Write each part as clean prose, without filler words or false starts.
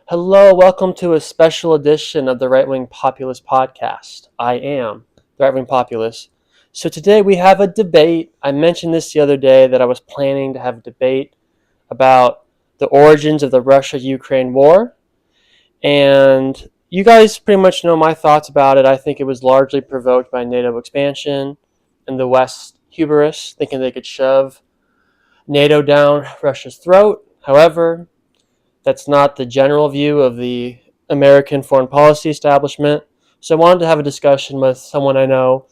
Hello, welcome to a special edition of the Right Wing Populist Podcast. I am the Right Wing Populist. So today we have a debate. I mentioned this the other day that I was planning to have a debate about the origins of the Russia-Ukraine war. And you guys pretty much know my thoughts about it. I think it was largely provoked by NATO expansion and the West hubris, thinking they could shove NATO down Russia's throat. However, that's not the general view of the American foreign policy establishment. So I wanted to have a discussion with someone I know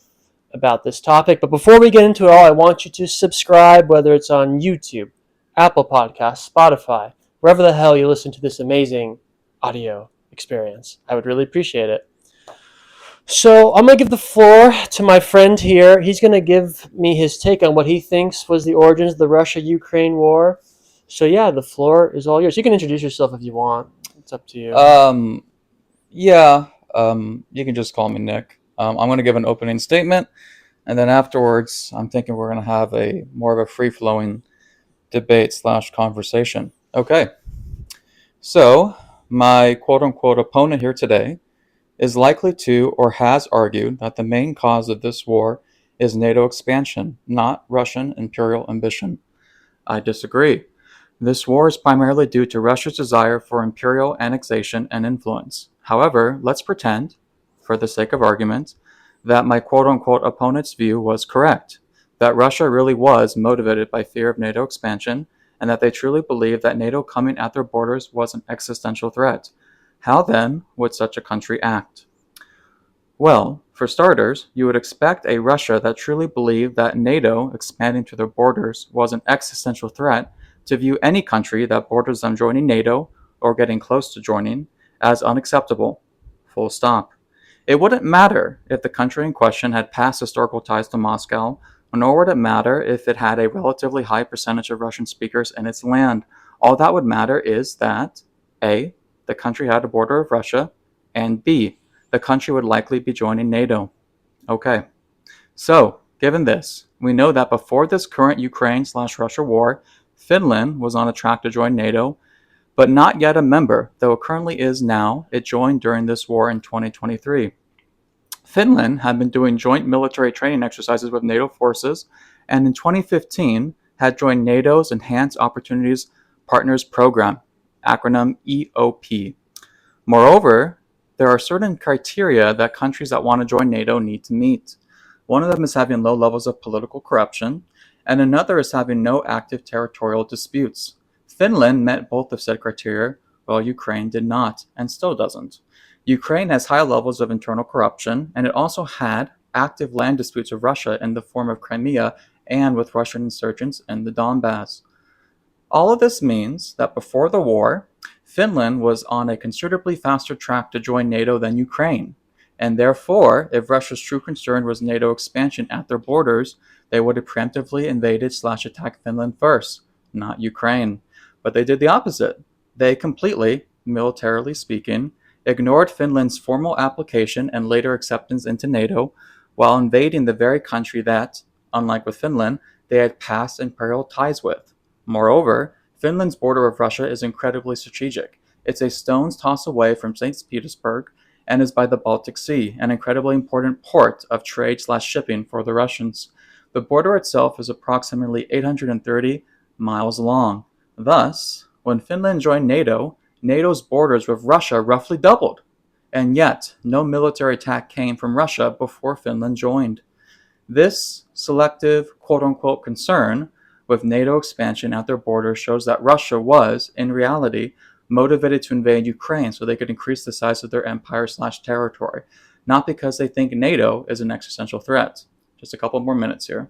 about this topic. But before we get into it all, I want you to subscribe, whether it's on YouTube, Apple Podcasts, Spotify, wherever the hell you listen to this amazing audio experience. I would really appreciate it. So I'm going to give the floor to my friend here. He's going to give me his take on what he thinks was the origins of the Russia-Ukraine war. So yeah, the floor is all yours. You can introduce yourself if you want. It's up to you. Um, yeah, you can just call me Nick. I'm going to give an opening statement, and then afterwards, I'm thinking we're going to have a more of a free-flowing debate slash conversation. Okay, so my quote-unquote opponent here today is likely to or has argued that the main cause of this war is NATO expansion, not Russian imperial ambition. I disagree. This war is primarily due to Russia's desire for imperial annexation and influence. However, let's pretend, for the sake of argument, that my quote-unquote opponent's view was correct, that Russia really was motivated by fear of NATO expansion, and that they truly believed that NATO coming at their borders was an existential threat. How then would such a country act? Well, for starters, you would expect a Russia that truly believed that NATO expanding to their borders was an existential threat to view any country that borders them joining NATO or getting close to joining as unacceptable. Full stop. It wouldn't matter if the country in question had past historical ties to Moscow, nor would it matter if it had a relatively high percentage of Russian speakers in its land. All that would matter is that A. The country had a border of Russia, and B. The country would likely be joining NATO. Okay, so given this, we know that before this current Ukraine/Russia war, Finland was on a track to join NATO, but not yet a member, though it currently is now. It joined during this war in 2023. Finland had been doing joint military training exercises with NATO forces, and in 2015 had joined NATO's Enhanced Opportunities Partners Program, acronym EOP. Moreover, there are certain criteria that countries that want to join NATO need to meet. One of them is having low levels of political corruption, and another is having no active territorial disputes. Finland met both of said criteria, while Ukraine did not, and still doesn't. Ukraine has high levels of internal corruption, and it also had active land disputes with Russia in the form of Crimea and with Russian insurgents in the Donbass. All of this means that before the war, Finland was on a considerably faster track to join NATO than Ukraine, and therefore, if Russia's true concern was NATO expansion at their borders, they would have preemptively invaded/attacked Finland first, not Ukraine. But they did the opposite. They completely, militarily speaking, ignored Finland's formal application and later acceptance into NATO, while invading the very country that, unlike with Finland, they had past imperial ties with. Moreover, Finland's border with Russia is incredibly strategic. It's a stone's toss away from St. Petersburg and is by the Baltic Sea, an incredibly important port of trade/shipping for the Russians. The border itself is approximately 830 miles long. Thus, when Finland joined NATO, NATO's borders with Russia roughly doubled. And yet, no military attack came from Russia before Finland joined. This selective quote-unquote concern with NATO expansion at their border shows that Russia was, in reality, motivated to invade Ukraine so they could increase the size of their empire/territory, not because they think NATO is an existential threat. Just a couple more minutes here.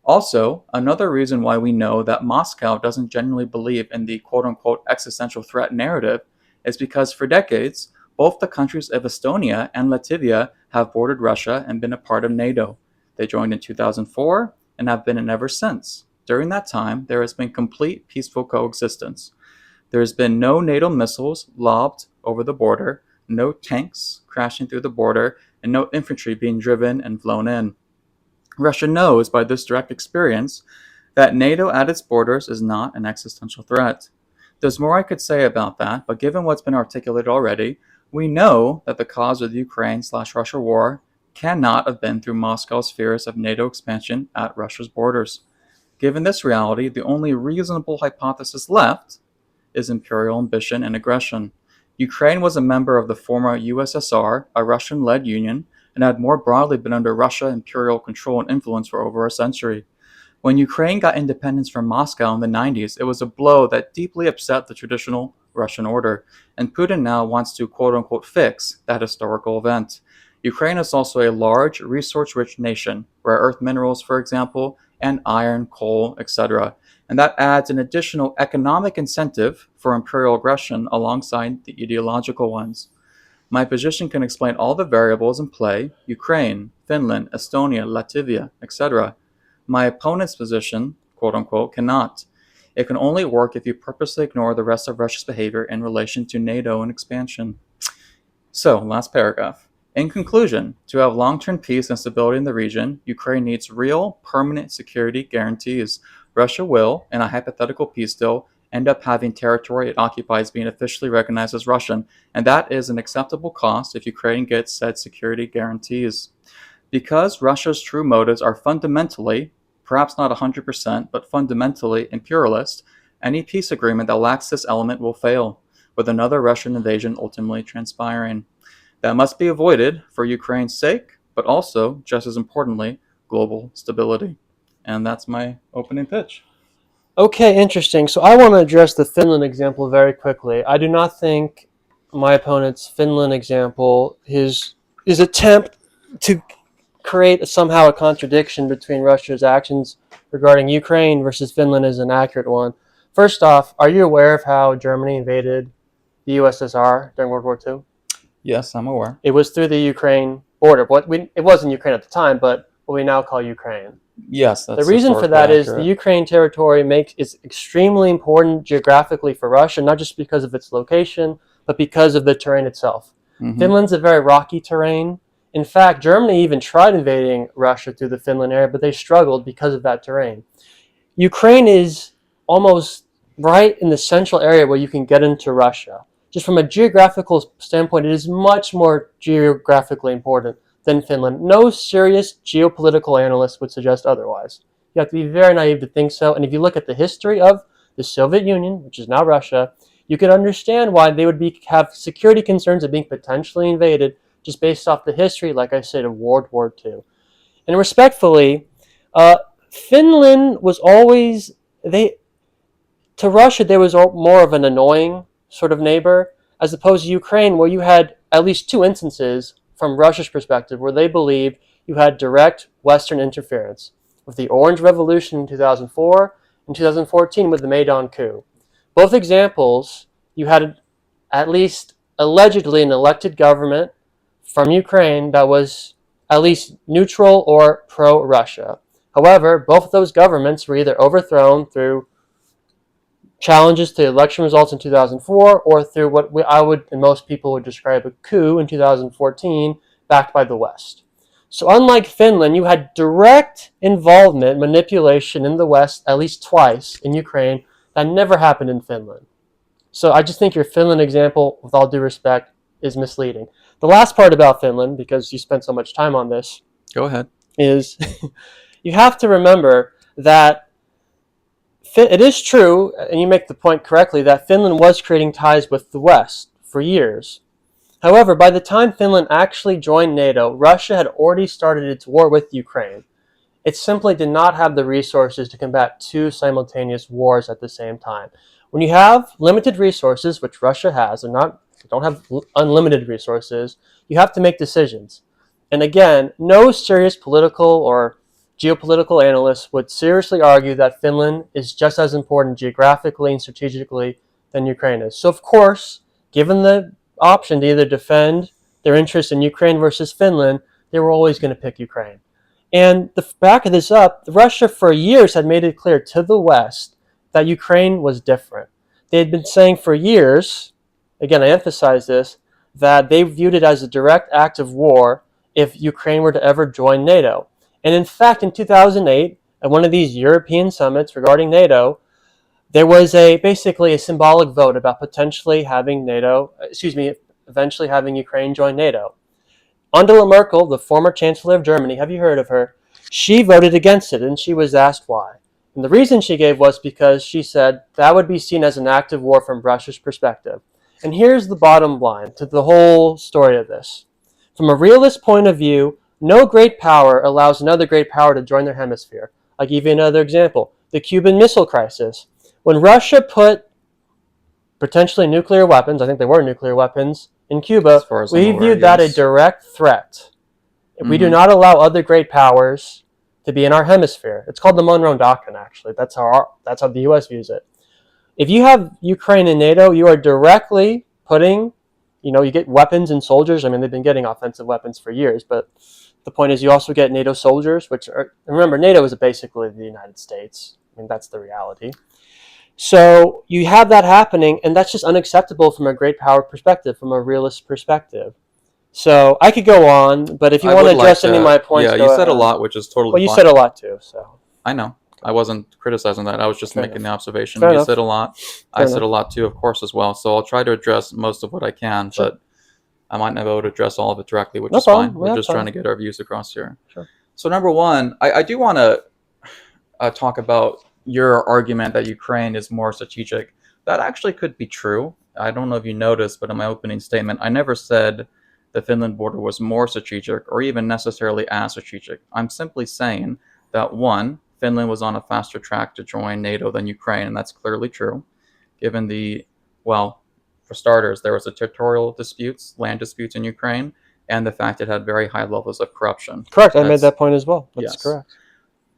Also, another reason why we know that Moscow doesn't genuinely believe in the quote-unquote existential threat narrative is because for decades, both the countries of Estonia and Latvia have bordered Russia and been a part of NATO. They joined in 2004 and have been in ever since. During that time, there has been complete peaceful coexistence. There has been no NATO missiles lobbed over the border, no tanks crashing through the border, and no infantry being driven and flown in. Russia knows by this direct experience that NATO at its borders is not an existential threat. There's more I could say about that, but given what's been articulated already, we know that the cause of the Ukraine/Russia war cannot have been through Moscow's fears of NATO expansion at Russia's borders. Given this reality, the only reasonable hypothesis left is imperial ambition and aggression. Ukraine was a member of the former USSR, a Russian led union, and had more broadly been under Russia imperial control and influence for over a century. When Ukraine got independence from Moscow in the 90s, it was a blow that deeply upset the traditional Russian order, and Putin now wants to quote unquote fix that historical event. Ukraine is also a large, resource rich nation, rare earth minerals, for example, and iron, coal, etc. And that adds an additional economic incentive for imperial aggression alongside the ideological ones. My position can explain all the variables in play: Ukraine, Finland, Estonia, Latvia, etc. My opponent's position, quote unquote, cannot. It can only work if you purposely ignore the rest of Russia's behavior in relation to NATO and expansion. So, last paragraph. In conclusion, to have long-term peace and stability in the region, Ukraine needs real, permanent security guarantees. Russia will, in a hypothetical peace deal, end up having territory it occupies being officially recognized as Russian, and that is an acceptable cost if Ukraine gets said security guarantees. Because Russia's true motives are fundamentally, perhaps not 100%, but fundamentally imperialist, any peace agreement that lacks this element will fail, with another Russian invasion ultimately transpiring. That must be avoided for Ukraine's sake, but also, just as importantly, global stability. And that's my opening pitch. Okay, interesting. So I want to address the Finland example very quickly. I do not think my opponent's Finland example, his attempt to create somehow a contradiction between Russia's actions regarding Ukraine versus Finland, is an accurate one. First off, are you aware of how Germany invaded the USSR during World War II? Yes, I'm aware. It was through the Ukraine border. It wasn't Ukraine at the time, but what we now call Ukraine. Yes, that's The reason for that is the accurate. Ukraine territory is extremely important geographically for Russia, not just because of its location, but because of the terrain itself. Mm-hmm. Finland's a very rocky terrain. In fact, Germany even tried invading Russia through the Finland area, but they struggled because of that terrain. Ukraine is almost right in the central area where you can get into Russia. Just from a geographical standpoint, it is much more geographically important than Finland. No serious geopolitical analyst would suggest otherwise. You have to be very naive to think so. And if you look at the history of the Soviet Union, which is now Russia, you can understand why they would have security concerns of being potentially invaded just based off the history, like I said, of World War II. And respectfully, Finland was always, to Russia, there was more of an annoying sort of neighbor, as opposed to Ukraine, where you had at least two instances from Russia's perspective where they believed you had direct Western interference, with the Orange Revolution in 2004 and 2014 with the Maidan coup. Both examples, you had at least allegedly an elected government from Ukraine that was at least neutral or pro-Russia. However, both of those governments were either overthrown through challenges to election results in 2004 or through what I would and most people would describe a coup in 2014 backed by the West. So unlike Finland, you had direct involvement, manipulation in the West at least twice in Ukraine that never happened in Finland. So I just think your Finland example, with all due respect, is misleading. The last part about Finland, because you spent so much time on this, Go ahead. is you have to remember that it is true, and you make the point correctly, that Finland was creating ties with the West for years. However, by the time Finland actually joined NATO, Russia had already started its war with Ukraine. It simply did not have the resources to combat two simultaneous wars at the same time. When you have limited resources, which Russia has, and don't have unlimited resources, you have to make decisions. And again, no serious political or geopolitical analysts would seriously argue that Finland is just as important geographically and strategically than Ukraine is. So of course, given the option to either defend their interest in Ukraine versus Finland, they were always going to pick Ukraine. And the back of this up, Russia for years had made it clear to the West that Ukraine was different. They had been saying for years, again I emphasize this, that they viewed it as a direct act of war if Ukraine were to ever join NATO. And in fact, in 2008, at one of these European summits regarding NATO, there was basically a symbolic vote about potentially having eventually having Ukraine join NATO. Angela Merkel, the former Chancellor of Germany, have you heard of her? She voted against it, and she was asked why. And the reason she gave was because she said that would be seen as an act of war from Russia's perspective. And here's the bottom line to the whole story of this. From a realist point of view, no great power allows another great power to join their hemisphere. I'll give you another example. The Cuban Missile Crisis. When Russia put potentially nuclear weapons, I think they were nuclear weapons, in Cuba, we viewed that a direct threat. We do not allow other great powers to be in our hemisphere. It's called the Monroe Doctrine, actually. That's how the U.S. views it. If you have Ukraine in NATO, you are directly putting, you get weapons and soldiers. I mean, they've been getting offensive weapons for years, but the point is you also get NATO soldiers, remember, NATO is basically the United States. I mean, that's the reality. So you have that happening, and that's just unacceptable from a great power perspective, from a realist perspective. So I could go on, but if you want to address any of my points, yeah, you said a lot, which is totally well, you fine. said a lot too. So I know. I wasn't criticizing that. I was just making the observation. Fair You enough. said a lot. I said a lot too, of course, as well. So I'll try to address most of what I can, Sure. but I might not be able to address all of it directly, which No is problem. fine. We're Yeah, just fine. trying to get our views across here. Sure. So number one, I do want to talk about your argument that Ukraine is more strategic. That actually could be true. I don't know if you noticed, but in my opening statement, I never said the Finland border was more strategic or even necessarily as strategic. I'm simply saying that one, Finland was on a faster track to join NATO than Ukraine, and that's clearly true, given for starters, there was the territorial disputes, land disputes in Ukraine, and the fact it had very high levels of corruption. Correct. I made that point as well. That's correct.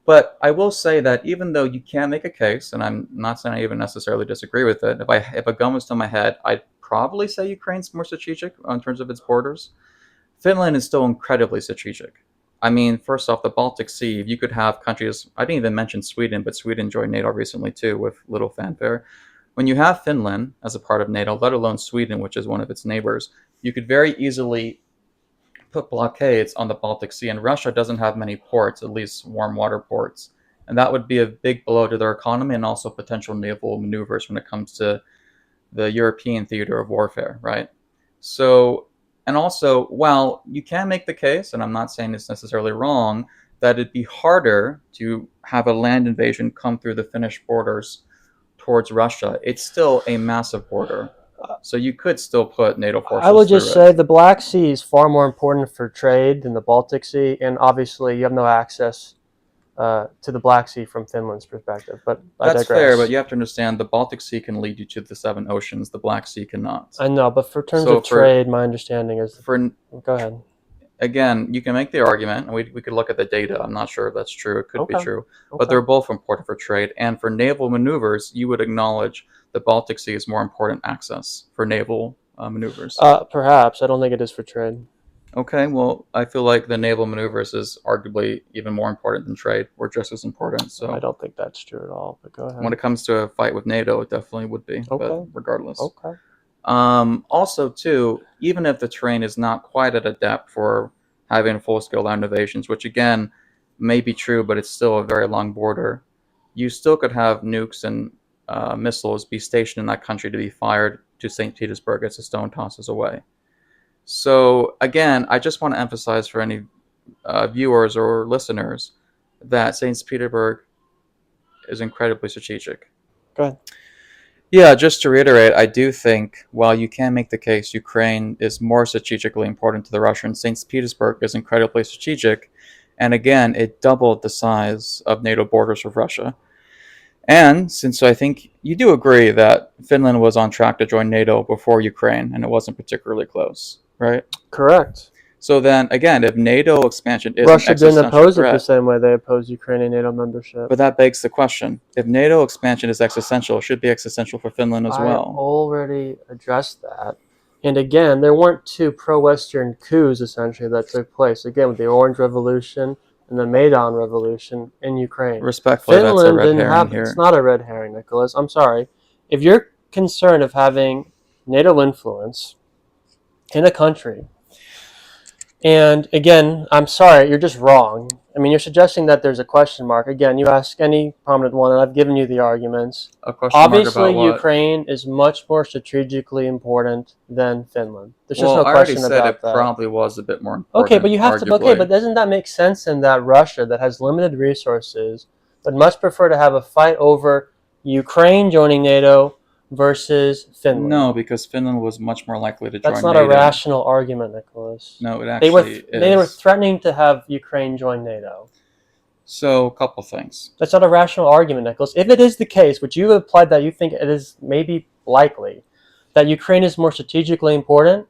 But I will say that even though you can make a case, and I'm not saying I even necessarily disagree with it, if a gun was to my head, I'd probably say Ukraine's more strategic in terms of its borders. Finland is still incredibly strategic. I mean, first off, the Baltic Sea, you could have countries, I didn't even mention Sweden, but Sweden joined NATO recently too with little fanfare. When you have Finland as a part of NATO, let alone Sweden, which is one of its neighbors, you could very easily put blockades on the Baltic Sea, and Russia doesn't have many ports, at least warm water ports. And that would be a big blow to their economy and also potential naval maneuvers when it comes to the European theater of warfare, right? So, and also, while you can make the case, and I'm not saying it's necessarily wrong, that it'd be harder to have a land invasion come through the Finnish borders towards Russia, it's still a massive border. So you could still put NATO forces. I would just say the Black Sea is far more important for trade than the Baltic Sea, and obviously you have no access to the Black Sea from Finland's perspective. But that's fair, but you have to understand the Baltic Sea can lead you to the 7 oceans. The Black Sea cannot. I know, but for terms of trade, my understanding is... Go ahead. Again, you can make the argument, and we could look at the data. I'm not sure if that's true. It could be true. But they're both important for trade. And for naval maneuvers, you would acknowledge the Baltic Sea is more important access for naval maneuvers. Perhaps. I don't think it is for trade. Okay, well, I feel like the naval maneuvers is arguably even more important than trade, or just as important. So I don't think that's true at all, but go ahead. When it comes to a fight with NATO, it definitely would be, but regardless. Okay. Also, too, even if the terrain is not quite at a depth for having full-scale land invasions, which again may be true, but it's still a very long border, you still could have nukes and missiles be stationed in that country to be fired to St. Petersburg as a stone tosses away. So again, I just want to emphasize for any viewers or listeners that St. Petersburg is incredibly strategic. Go ahead. Yeah, just to reiterate, I do think while you can make the case Ukraine is more strategically important to the Russians, St. Petersburg is incredibly strategic. And again, it doubled the size of NATO borders with Russia. And since I think you do agree that Finland was on track to join NATO before Ukraine, and it wasn't particularly close, right? Correct. So then, again, if NATO expansion is Russia an existential didn't oppose threat, it the same way they opposed Ukrainian NATO membership. But that begs the question: if NATO expansion is existential, it should be existential for Finland as well. I already addressed that. And again, there weren't 2 pro-Western coups, essentially, that took place. Again, with the Orange Revolution and the Maidan Revolution in Ukraine. Respectfully, Finland that's a red didn't herring have, here. It's not a red herring, Nicholas. I'm sorry. If you're concerned of having NATO influence in a country, and again, I'm sorry, you're just wrong. I mean, you're suggesting that there's a question mark. Again, you ask any prominent one, and I've given you the arguments. A question mark Obviously, about what? Ukraine is much more strategically important than Finland. There's just Well, no I already question said about it that. probably was a bit more Okay, but important, you have to. Okay, arguably. but doesn't that make sense in that Russia, that has limited resources, would much prefer to have a fight over Ukraine joining NATO versus Finland? No, because Finland was much more likely to That's join not a NATO. rational argument, Nicholas. No, it They were actually they were is. threatening to have Ukraine join NATO. So, a couple things. That's not a rational argument, Nicholas. If it is the case, which you implied that you think it is maybe likely, that Ukraine is more strategically important,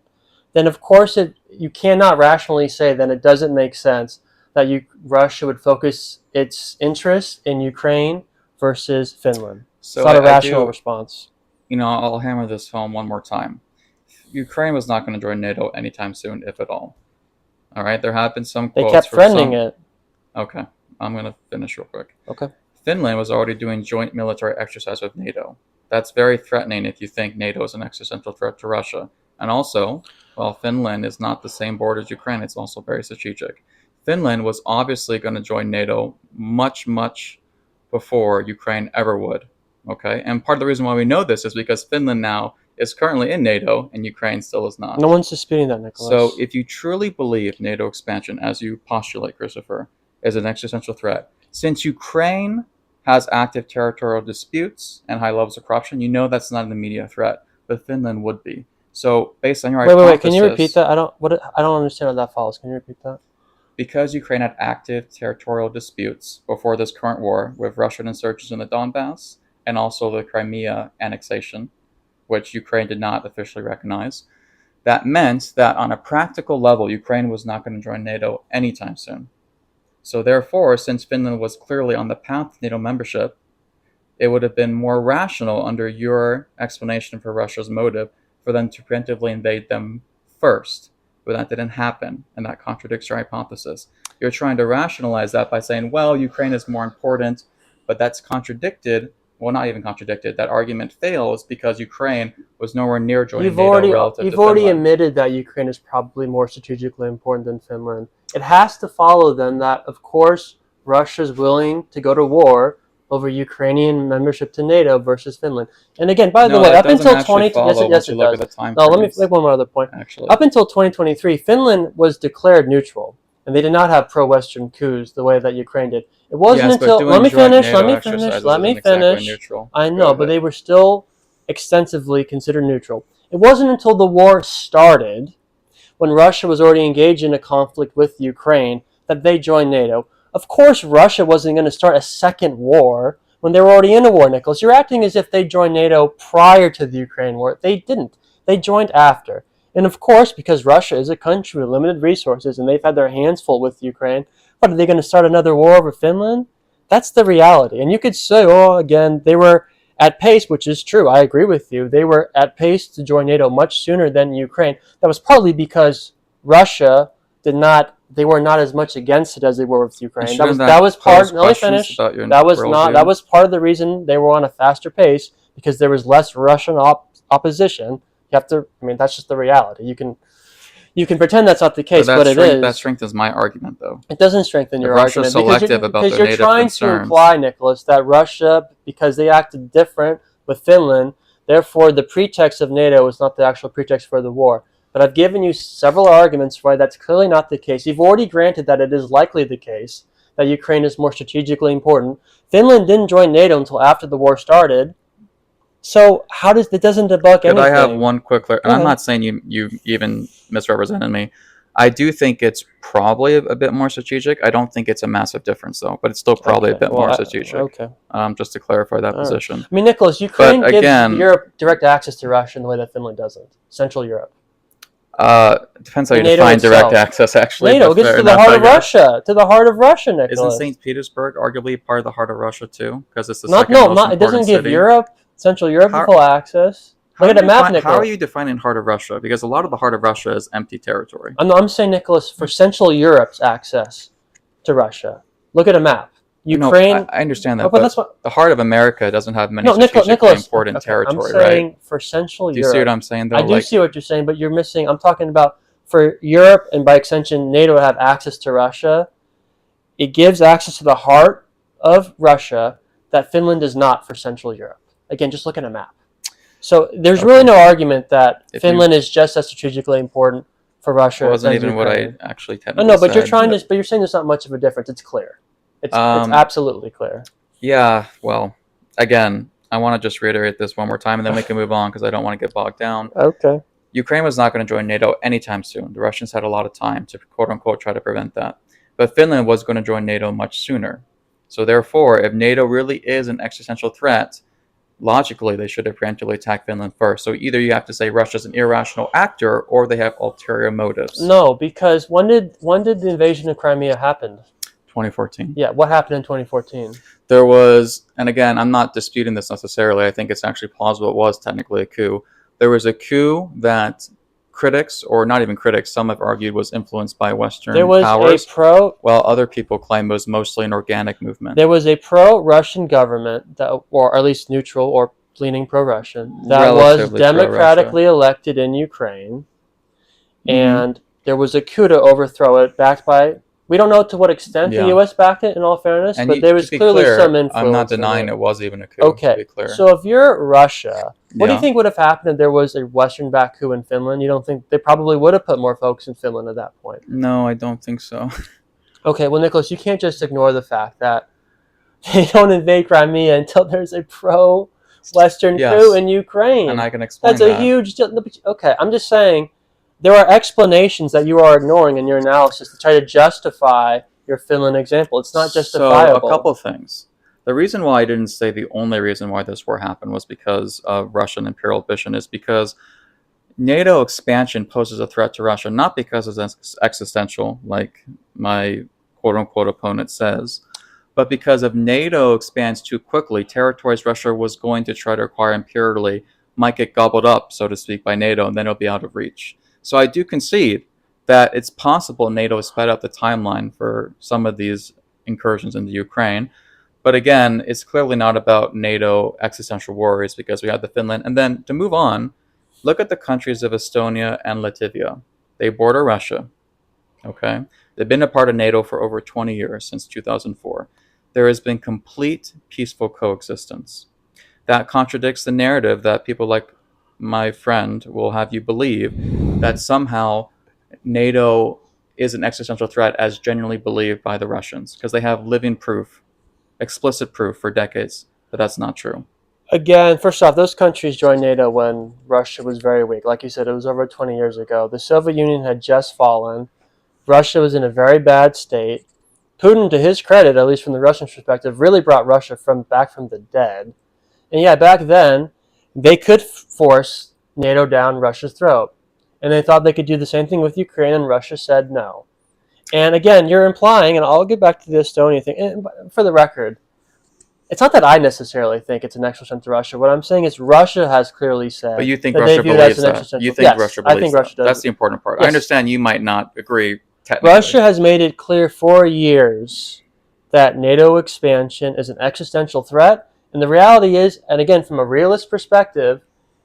then of course you cannot rationally say that it doesn't make sense that Russia would focus its interest in Ukraine versus Finland. It's So, not a I rational do, response. I'll hammer this home one more time. Ukraine was not going to join NATO anytime soon, if at all. All right, there have been some They quotes kept from threatening some. it. Okay, I'm going to finish real quick. Okay. Finland was already doing joint military exercise with NATO. That's very threatening if you think NATO is an existential threat to Russia. And also, while Finland is not the same border as Ukraine, it's also very strategic. Finland was obviously going to join NATO much, much before Ukraine ever would. Okay, and part of the reason why we know this is because Finland now is currently in NATO and Ukraine still is not. No one's disputing that, Nicholas. So, if you truly believe NATO expansion, as you postulate, Christopher, is an existential threat, since Ukraine has active territorial disputes and high levels of corruption, you know that's not an immediate threat, but Finland would be. So, based on your wait. Can you repeat that? I don't understand how that follows. Can you repeat that? Because Ukraine had active territorial disputes before this current war with Russian insurgents in the Donbass and also the Crimea annexation, which Ukraine did not officially recognize, that meant that on a practical level, Ukraine was not going to join NATO anytime soon. So therefore, since Finland was clearly on the path to NATO membership, it would have been more rational under your explanation for Russia's motive for them to preemptively invade them first. But that didn't happen, and that contradicts your hypothesis. You're trying to rationalize that by saying, well, Ukraine is more important, but that's contradicted. Well, not even contradicted. That argument fails because Ukraine was nowhere near joining NATO relative to You've already Finland. admitted that Ukraine is probably more strategically important than Finland. It has to follow then that, of course, Russia's willing to go to war over Ukrainian membership to NATO versus Finland. And again, by the way, up until 20, yes, it does. No, let me make one more other point. Actually, Up until 2023, Finland was declared neutral, and they did not have pro-Western coups the way that Ukraine did. It wasn't until let me finish. Neutral. I know, but they were still extensively considered neutral. It wasn't until the war started, when Russia was already engaged in a conflict with Ukraine, that they joined NATO. Of course, Russia wasn't going to start a second war when they were already in a war, Nicholas. You're acting as if they joined NATO prior to the Ukraine war. They didn't. They joined after. And of course, because Russia is a country with limited resources and they've had their hands full with Ukraine, what, are they going to start another war over Finland? That's the reality. And you could say, oh, again, they were at pace, which is true. I agree with you. They were at pace to join NATO much sooner than Ukraine. That was partly because Russia they were not as much against it as they were with Ukraine. That was part. Let me finish. That was part of the reason they were on a faster pace, because there was less Russian opposition. You have to. I mean, that's just the reality. You can pretend that's not the case, but it is. That strengthens my argument, though. It doesn't strengthen your argument because you're trying to imply, Nicholas, that Russia, because they acted different with Finland, therefore the pretext of NATO is not the actual pretext for the war. But I've given you several arguments why that's clearly not the case. You've already granted that it is likely the case that Ukraine is more strategically important. Finland didn't join NATO until after the war started. So it doesn't debunk anything. Could I have one quick and I'm not saying you even misrepresented me. I do think it's probably a bit more strategic. I don't think it's a massive difference, though, but it's still probably a bit more strategic. Just to clarify that position. I mean, Nicholas, Ukraine gives Europe direct access to Russia in the way that Finland doesn't. Central Europe. Depends how you define direct access, actually. NATO gets to the heart of Russia. To the heart of Russia, Nicholas. Isn't St. Petersburg arguably part of the heart of Russia, too? Because it's the it doesn't give Europe, Central Europe, full access. Look at the map, Nicholas. How are you defining heart of Russia? Because a lot of the heart of Russia is empty territory. I'm saying, Nicholas, for Central Europe's access to Russia. Look at a map. Ukraine. I understand that, but the heart of America doesn't have many strategically important territory, I'm saying for Central Europe. Do you see what I'm saying, though? I do see what you're saying, but you're missing. I'm talking about for Europe and by extension NATO to have access to Russia. it gives access to the heart of Russia that Finland does not for Central Europe. Again, just look at a map. So there's really Okay. no argument that If you Finland is just as strategically important for Russia wasn't as even what I Ukraine. actually I technically know, but you're said. trying to. But you're saying there's not much of a difference. It's clear. It's Um, absolutely clear. yeah. Well, again, I want to just reiterate this one more time, and then we can move on because I don't want to get bogged down. Okay. Ukraine was not going to join NATO anytime soon. The Russians had a lot of time to quote unquote try to prevent that. But Finland was going to join NATO much sooner. So therefore, if NATO really is an existential threat, logically they should have preemptively attacked Finland first. So either you have to say Russia's an irrational actor or they have ulterior motives. No, because when did the invasion of Crimea happen? 2014. Yeah, what happened in 2014? There was, and again, I'm not disputing this necessarily. I think it's actually plausible it was technically a coup. There was a coup that critics, or not even critics, some have argued was influenced by Western There was powers, a while other people claim it was mostly an organic movement. there was a pro-Russian government that, or at least neutral or leaning pro-Russian, that was Relatively pro-Russia. democratically elected in Ukraine, Mhm. and there was a coup to overthrow it, backed by. We don't know to what extent the Yeah. U.S. backed it, in all fairness, And but there was to be clearly clear, some influence. I'm not in denying it. it was even a coup, to Okay, be clear. so if you're Russia, what do you Yeah. think would have happened if there was a Western-backed coup in Finland? You don't think they probably would have put more folks in Finland at that point? No, I don't think so. Okay, well, Nicholas, you can't just ignore the fact that they don't invade Crimea until there's a pro-Western Yes. coup in Ukraine. And I can explain That's a that. huge deal. Okay, I'm just saying there are explanations that you are ignoring in your analysis to try to justify your Finland example. It's not justifiable. So, a couple of things. The reason why I didn't say the only reason why this war happened was because of Russian imperial ambition is because NATO expansion poses a threat to Russia, not because it's existential, like my quote-unquote opponent says, but because if NATO expands too quickly, territories Russia was going to try to acquire imperially might get gobbled up, so to speak, by NATO, and then it'll be out of reach. So I do concede that it's possible NATO has sped up the timeline for some of these incursions into Ukraine. But again, it's clearly not about NATO existential worries because we have the Finland. And then to move on, look at the countries of Estonia and Latvia. They border Russia. Okay? They've been a part of NATO for over 20 years, since 2004. There has been complete peaceful coexistence. That contradicts the narrative that people like my friend will have you believe that somehow NATO is an existential threat as genuinely believed by the Russians, because they have living proof, explicit proof for decades that that's not true. Again, first off, those countries joined NATO when Russia was very weak. Like you said, it was over 20 years ago. The Soviet Union had just fallen. Russia was in a very bad state. Putin, to his credit, at least from the Russian perspective, really brought Russia back from the dead. And yeah, back then, they could force NATO down Russia's throat. And they thought they could do the same thing with Ukraine, and Russia said no. And again, you're implying, and I'll get back to the Estonia thing, and for the record, it's not that I necessarily think it's an existential to Russia. What I'm saying is Russia has clearly said But you think that Russia they view it as believes an that? existential. You think Yes, Russia I believes think that? Russia does. That's the important part. I Yes. understand you might not agree technically. Russia has made it clear for years that NATO expansion is an existential threat. And the reality is, and again, from a realist perspective,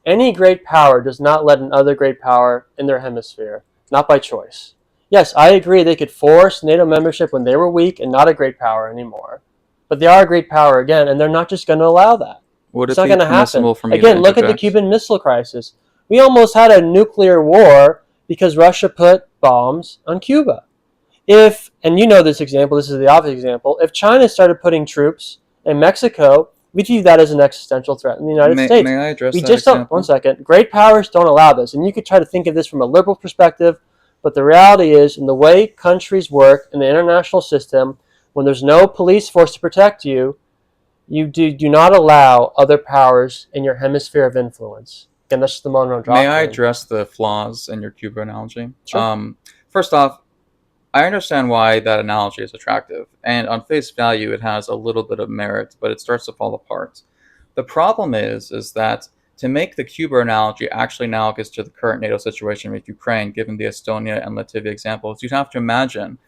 any great power does not let another great power in their hemisphere, not by choice. Yes, I agree they could force NATO membership when they were weak and not a great power anymore. But they are a great power again, and they're not just going to allow that. Would It's it not be going to happen. permissible for me to Again, look at the interject? Cuban Missile Crisis. We almost had a nuclear war because Russia put bombs on Cuba. If, and you know this example, this is the obvious example, if China started putting troops in Mexico, we view that as an existential threat in the United States. May I address We that just don't, example? one second, great powers don't allow this. And you could try to think of this from a liberal perspective, but the reality is, in the way countries work in the international system, when there's no police force to protect you, you do not allow other powers in your hemisphere of influence. Again, that's just the Monroe Doctrine. May I address the flaws in your Cuba analogy? Sure. First off, I understand why that analogy is attractive, and on face value, it has a little bit of merit, but it starts to fall apart. The problem is that to make the Cuba analogy actually analogous to the current NATO situation with Ukraine, given the Estonia and Latvia examples, you'd have to imagine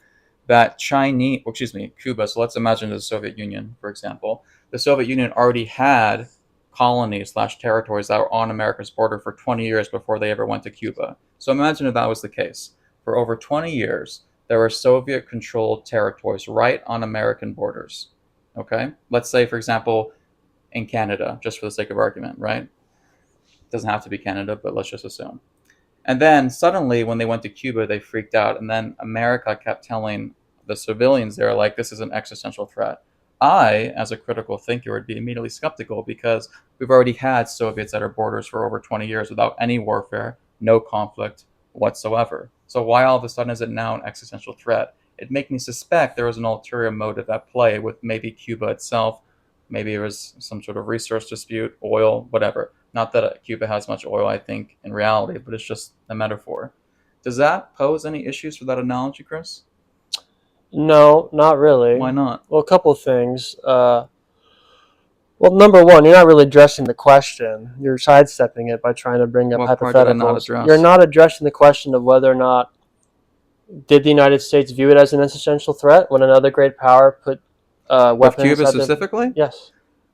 that Cuba, so let's imagine the Soviet Union, for example. The Soviet Union already had colonies/territories that were on America's border for 20 years before they ever went to Cuba. So imagine if that was the case. For over 20 years, there are Soviet-controlled territories right on American borders. Okay? Let's say, for example, in Canada, just for the sake of argument, right? It doesn't have to be Canada, but let's just assume. And then suddenly, when they went to Cuba, they freaked out. And then America kept telling the civilians there, like, this is an existential threat. I, as a critical thinker, would be immediately skeptical because we've already had Soviets at our borders for over 20 years without any warfare, no conflict whatsoever. So why all of a sudden is it now an existential threat? It makes me suspect there was an ulterior motive at play with maybe Cuba itself. Maybe it was some sort of resource dispute, oil, whatever. Not that Cuba has much oil, I think, in reality, but it's just a metaphor. Does that pose any issues for that analogy, Chris? No, not really. Why not? Well, a couple of things. Well, number one, you're not really addressing the question. You're sidestepping it by trying to bring up What part did I not hypotheticals. address? You're not addressing the question of whether or not did the United States view it as an existential threat when another great power put With weapons Cuba at the... specifically? Yes.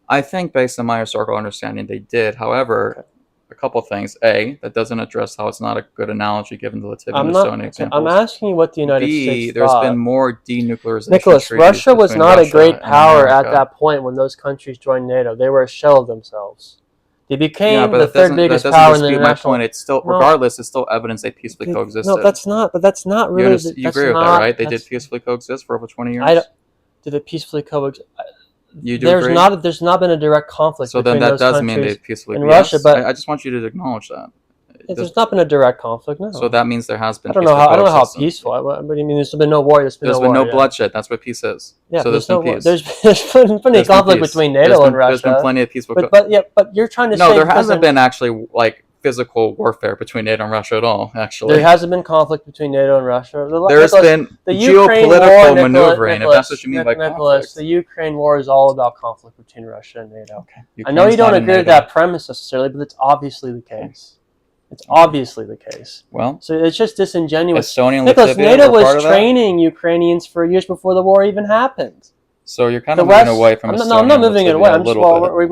I think, based on my historical understanding, they did. However, Okay. a couple things. A, that doesn't address how it's not a good analogy given the Latvian I'm and not. Estonian Okay, examples. I'm asking you what the United B, States there's thought. been more denuclearization Nicholas, treaties Russia was between not a Russia great and power at America. that point when those countries joined NATO. They were a shell of themselves. They Yeah, became but the third that biggest doesn't power in the dispute my international... point. It's still, No. regardless, it's still evidence they peacefully coexisted. No, that's not. But that's not really. You That's agree with not, that, right? They that's, did peacefully coexist for over 20 I years? don't, did it peacefully coexist? You do There's agree? not. There's not been a direct conflict So then between that those does mean they countries peacefully... and Yes? Russia, but I just want you to acknowledge that. there's not been a direct conflict. No. So that means there has been I don't know peaceful how. I don't know how coexistence. peaceful. What do you mean? There's been no war. There's been no war, bloodshed. That's what peace is. Yeah, So there's been peace. There's been plenty There's of been conflict peace. between NATO and There's been Russia. plenty of peaceful... But you're trying to say... No, there hasn't been actually, like, physical warfare between NATO and Russia at all, actually. There hasn't been conflict between NATO and Russia. There's been the Ukraine geopolitical war, maneuvering, if that's what you mean by Nicholas, conflict. the Ukraine war is all about conflict between Russia and NATO. Okay. I know you Ukraine's don't not in agree with NATO. that premise necessarily, but it's obviously the case. It's obviously the case. Well, So it's just disingenuous. Estonia and Nicholas, Latvia NATO were part was of that? training Ukrainians for years before the war even happened. So you're kind The of moving West... away from Estonia I'm not and moving it Latvia away. a I'm just... little Well, bit. we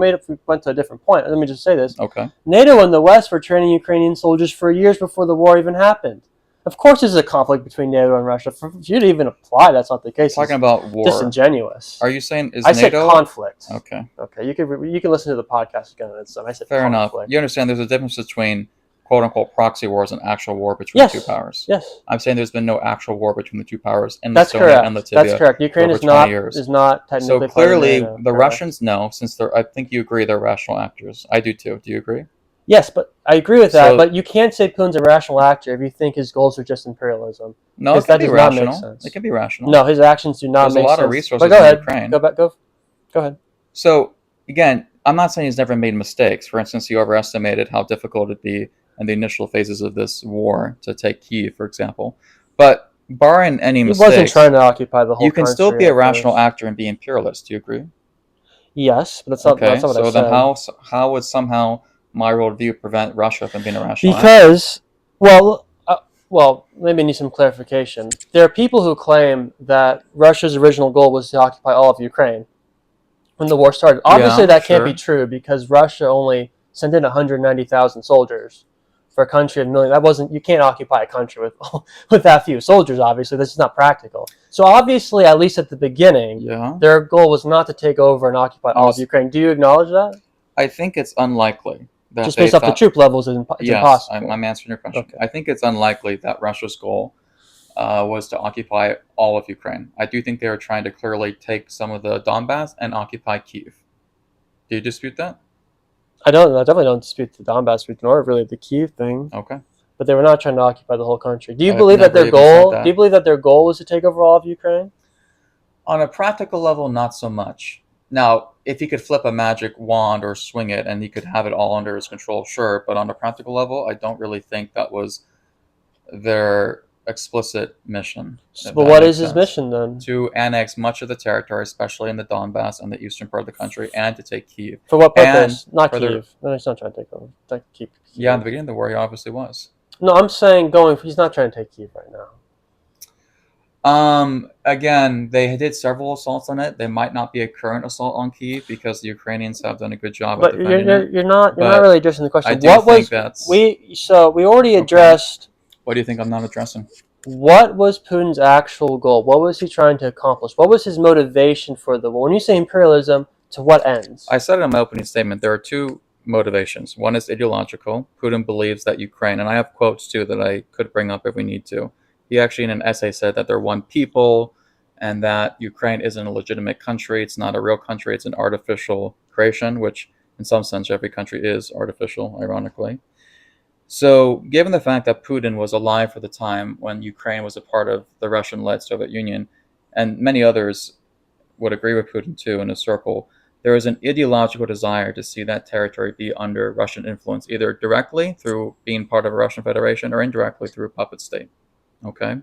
went to a different point. Let me just say this. Okay. NATO and the West were training Ukrainian soldiers for years before the war even happened. Of course, there's a conflict between NATO and Russia. For you to even apply, that's not the case. Talking about war. Disingenuous. Are you saying is I NATO... said conflict. Okay. Okay, you can listen to the podcast again. I said Fair enough. conflict. You understand there's a difference between quote-unquote proxy wars and actual war between Yes. two powers. Yes, I'm saying there's been no actual war between the two powers in that's Estonia correct. and Latvia. That's correct. Ukraine over is 20 years. not technically So clearly, part of NATO, the correct. Russians know, since they're... I think you agree they're rational actors. I do too. Do you agree? Yes, but I agree with that. So- But you can't say Putin's a rational actor if you think his goals are just imperialism. No, Because it can that be does not make rational. sense. It can be rational. No, his actions do not There's make a lot sense. of resources But go in ahead. Ukraine. Go ahead. So again, I'm not saying he's never made mistakes. For instance, he overestimated how difficult it'd be in the initial phases of this war to take Kyiv, for example. But barring any He mistakes, wasn't trying to occupy the whole you can country still be a at rational first. actor and be imperialist. Do you agree? Yes, but that's not, Okay, that's not what I so said. then how would somehow my worldview prevent Russia from being a rational actor? Because, well, maybe I need some clarification. There are people who claim that Russia's original goal was to occupy all of Ukraine when the war started. Obviously, that can't be true because Russia only sent in 190,000 soldiers for a country of million. That wasn't... You can't occupy a country with with that few soldiers. Obviously, this is not practical. So obviously, at least at the beginning, Yeah. their goal was not to take over and occupy all of Ukraine. Do you acknowledge that? I think it's unlikely that Just they based off the thought... troop levels, it's Yes, impossible. I'm answering your question. Okay. I think it's unlikely that Russia's goal was to occupy all of Ukraine. I do think they were trying to clearly take some of the Donbass and occupy Kyiv. Do you dispute that? I definitely don't dispute the Donbass region or really the Kyiv thing. Okay. But they were not trying to occupy the whole country. Do you I've believe that never their even said goal? that. Do you believe that their goal was to take over all of Ukraine? On a practical level, not so much. Now, if he could flip a magic wand or swing it and he could have it all under his control, sure. But on a practical level, I don't really think that was their explicit mission. But what is his mission then? To annex much of the territory, especially in the Donbass and the eastern part of the country, and to take Kyiv. For what purpose? Not for their- Kyiv. No, he's not trying to take over. Keep. Yeah, in the beginning of the war, he obviously was. No, I'm saying he's not trying to take Kyiv right now. Again, they did several assaults on it. There might not be a current assault on Kyiv because the Ukrainians have done a good job But at defending it. you're not But really addressing the question. I do what think was that's... we already addressed? What do you think I'm not addressing? What was Putin's actual goal? What was he trying to accomplish? What was his motivation for the war? When you say imperialism, to what ends? I said it in my opening statement. There are two motivations. One is ideological. Putin believes that Ukraine, and I have quotes too that I could bring up if we need to. He actually, in an essay, said that they're one people and that Ukraine isn't a legitimate country. It's not a real country. It's an artificial creation, which in some sense every country is artificial, ironically. So, given the fact that Putin was alive for the time when Ukraine was a part of the Russian led Soviet Union, and many others would agree with Putin too in his circle, there is an ideological desire to see that territory be under Russian influence, either directly through being part of a Russian Federation or indirectly through a puppet state. Okay?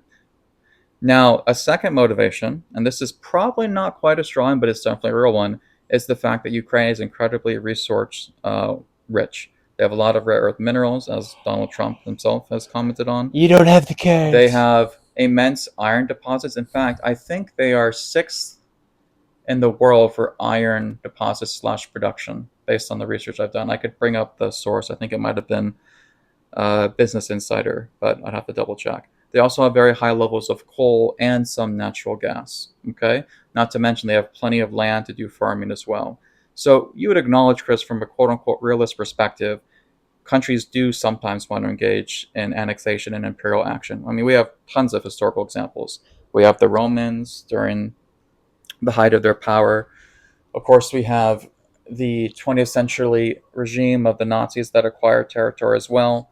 Now, a second motivation, and this is probably not quite as strong, but it's definitely a real one, is the fact that Ukraine is incredibly resource rich. They have a lot of rare earth minerals, as Donald Trump himself has commented on. You don't have the carrots. They have immense iron deposits. In fact, I think they are sixth in the world for iron deposits / production, based on the research I've done. I could bring up the source. I think it might have been Business Insider, but I'd have to double check. They also have very high levels of coal and some natural gas. Okay, not to mention they have plenty of land to do farming as well. So you would acknowledge, Chris, from a quote-unquote realist perspective, countries do sometimes want to engage in annexation and imperial action. I mean, we have tons of historical examples. We have the Romans during the height of their power. Of course, we have the 20th century regime of the Nazis that acquired territory as well.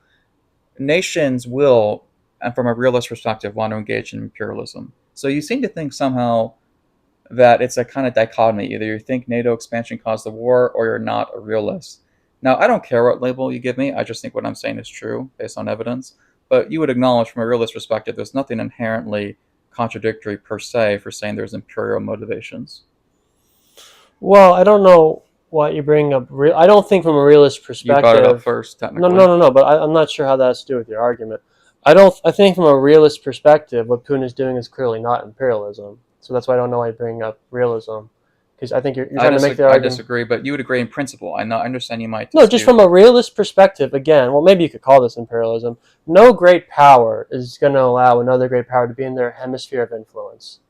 Nations will, and from a realist perspective, want to engage in imperialism. So you seem to think somehow that it's a kind of dichotomy. Either you think NATO expansion caused the war or you're not a realist. Now, I don't care what label you give me. I just think what I'm saying is true based on evidence. But you would acknowledge from a realist perspective, there's nothing inherently contradictory per se for saying there's imperial motivations. Well, I don't know what you bring up. I don't think from a realist perspective. You brought it up first, technically. No. But I'm not sure how that has to do with your argument. I think from a realist perspective, what Putin is doing is clearly not imperialism. So that's why I don't know why you bring up realism, because I think you're trying to make the argument. I disagree, but you would agree in principle. I understand you might dispute. No, just from a realist perspective, again, well, maybe you could call this imperialism. No great power is going to allow another great power to be in their hemisphere of influence.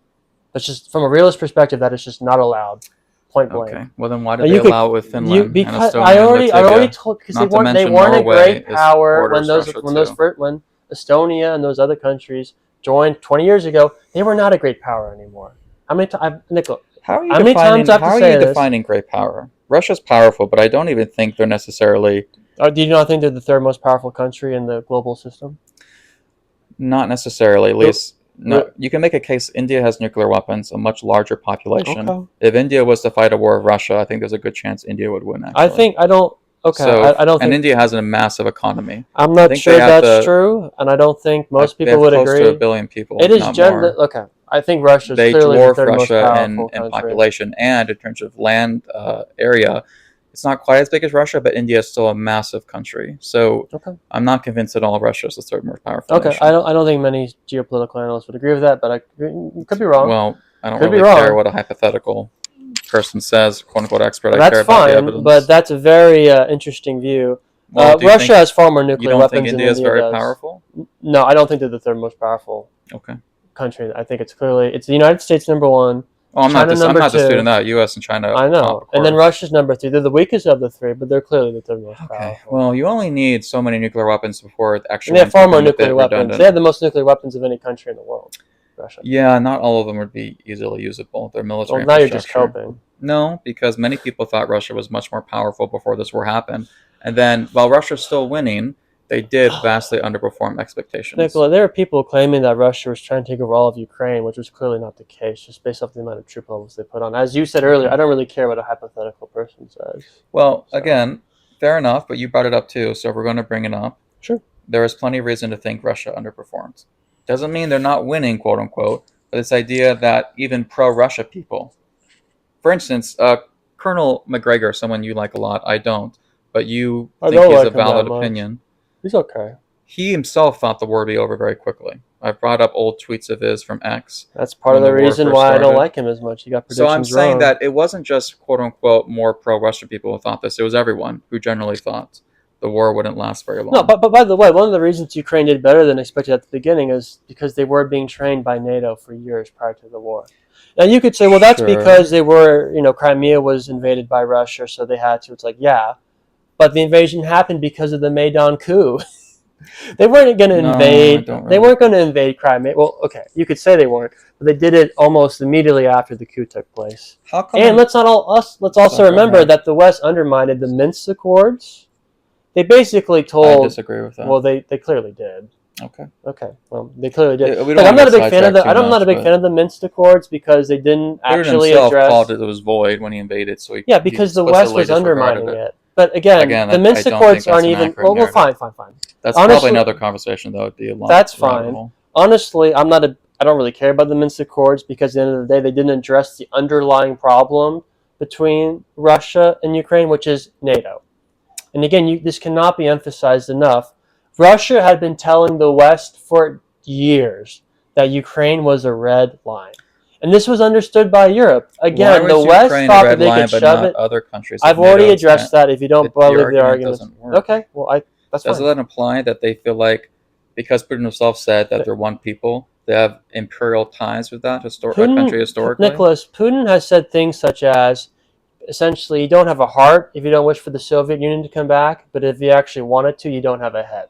That's just, from a realist perspective, that is just not allowed. Point blank. Okay. Well, then why did they allow it with Finland because and Estonia I and already told, because they weren't a great power when Estonia and those other countries joined 20 years ago. They were not a great power anymore. How many times, Nicola? How are you defining great power? Russia's powerful, but I don't even think they're necessarily. Do you not think they're the third most powerful country in the global system? Not necessarily, at least. No, you can make a case. India has nuclear weapons, a much larger population. Okay. If India was to fight a war with Russia, I think there's a good chance India would win. Actually, I don't think. And India has a massive economy. I'm not sure that's true, and I don't think most people would agree. Close to 1 billion people. It is generally okay. I think Russia is clearly the third most powerful in population, and in terms of land area, it's not quite as big as Russia, but India is still a massive country. So I'm not convinced at all Russia is the third most powerful nation. I don't think many geopolitical analysts would agree with that, but I could be wrong. Well, I don't really care what a hypothetical person says, quote unquote expert. I care about the evidence. But that's a very interesting view. Well, Russia has far more nuclear weapons than India does. You don't think India is very powerful? No, I don't think they're the third most powerful. Country. I think it's the United States number one. Oh, I'm not disputing that. U.S. and China. I know. And then Russia's number 3. They're the weakest of the 3, but they're clearly the third most powerful. Well, you only need so many nuclear weapons before it actually. And they have far more nuclear weapons. Redundant. They have the most nuclear weapons of any country in the world. Russia. Yeah, not all of them would be easily usable. Their military. Well, now you're just coping. No, because many people thought Russia was much more powerful before this war happened, and then while Russia's still winning, they did vastly underperform expectations. Nicola, there are people claiming that Russia was trying to take over all of Ukraine, which was clearly not the case, just based off the amount of troop levels they put on. As you said earlier, I don't really care what a hypothetical person says. Well, again, fair enough, but you brought it up too, so we're going to bring it up. Sure. There is plenty of reason to think Russia underperformed. Doesn't mean they're not winning, quote unquote, but this idea that even pro-Russia people, for instance, Colonel McGregor, someone you like a lot, I don't, but you think he's a valid opinion. He's okay. He himself thought the war would be over very quickly. I've brought up old tweets of his from X. That's part of the reason why I don't like him as much. He got predictions wrong. So I'm saying that it wasn't just quote unquote more pro-Russian people who thought this. It was everyone who generally thought the war wouldn't last very No, long. but by the way, one of the reasons Ukraine did better than expected at the beginning is because they were being trained by NATO for years prior to the war. Now you could say, well, that's Sure. because they were, Crimea was invaded by Russia, so they had to. It's like, yeah, but the invasion happened because of the Maidan coup. They weren't going to No, I invade. don't They really. weren't going to invade Crimea. Well, okay, you could say they weren't, but they did it almost immediately after the coup took place. How come And in? let's So also go remember ahead. that the West undermined the Minsk Accords. They basically I told, disagree with that. well, they clearly did. Okay. Okay, well, they clearly did. We don't Look, I'm want to not get a big fan of sidetracked the. too I'm not a much, big but fan of the Minsk Accords because they didn't Putin actually himself called address. it was void when he invaded, so Yeah, he because the West explicitly was disregarded undermining it. it. But again, Again, the I Minsk don't think Accords that's aren't an even. accurate Well, narrative. fine. That's probably Honestly, another conversation, though. It'd be a long that's rabbit fine. hole. Honestly, I'm not a. I don't really care about the Minsk Accords because at the end of the day, they didn't address the underlying problem between Russia and Ukraine, which is NATO. And again, this cannot be emphasized enough. Russia had been telling the West for years that Ukraine was a red line. And this was understood by Europe. Why Again, the was West Ukraine a thought that red they line, could but shove not it. other countries if I've already NATO addressed can't? that if you don't The believe the argument arguments. doesn't work. Okay, well, that's Doesn't fine. that imply that they feel like, because Putin himself said that they're one people, they have imperial ties with that country historically? Nicholas, Putin has said things such as, essentially, you don't have a heart if you don't wish for the Soviet Union to come back, but if you actually wanted to, you don't have a head.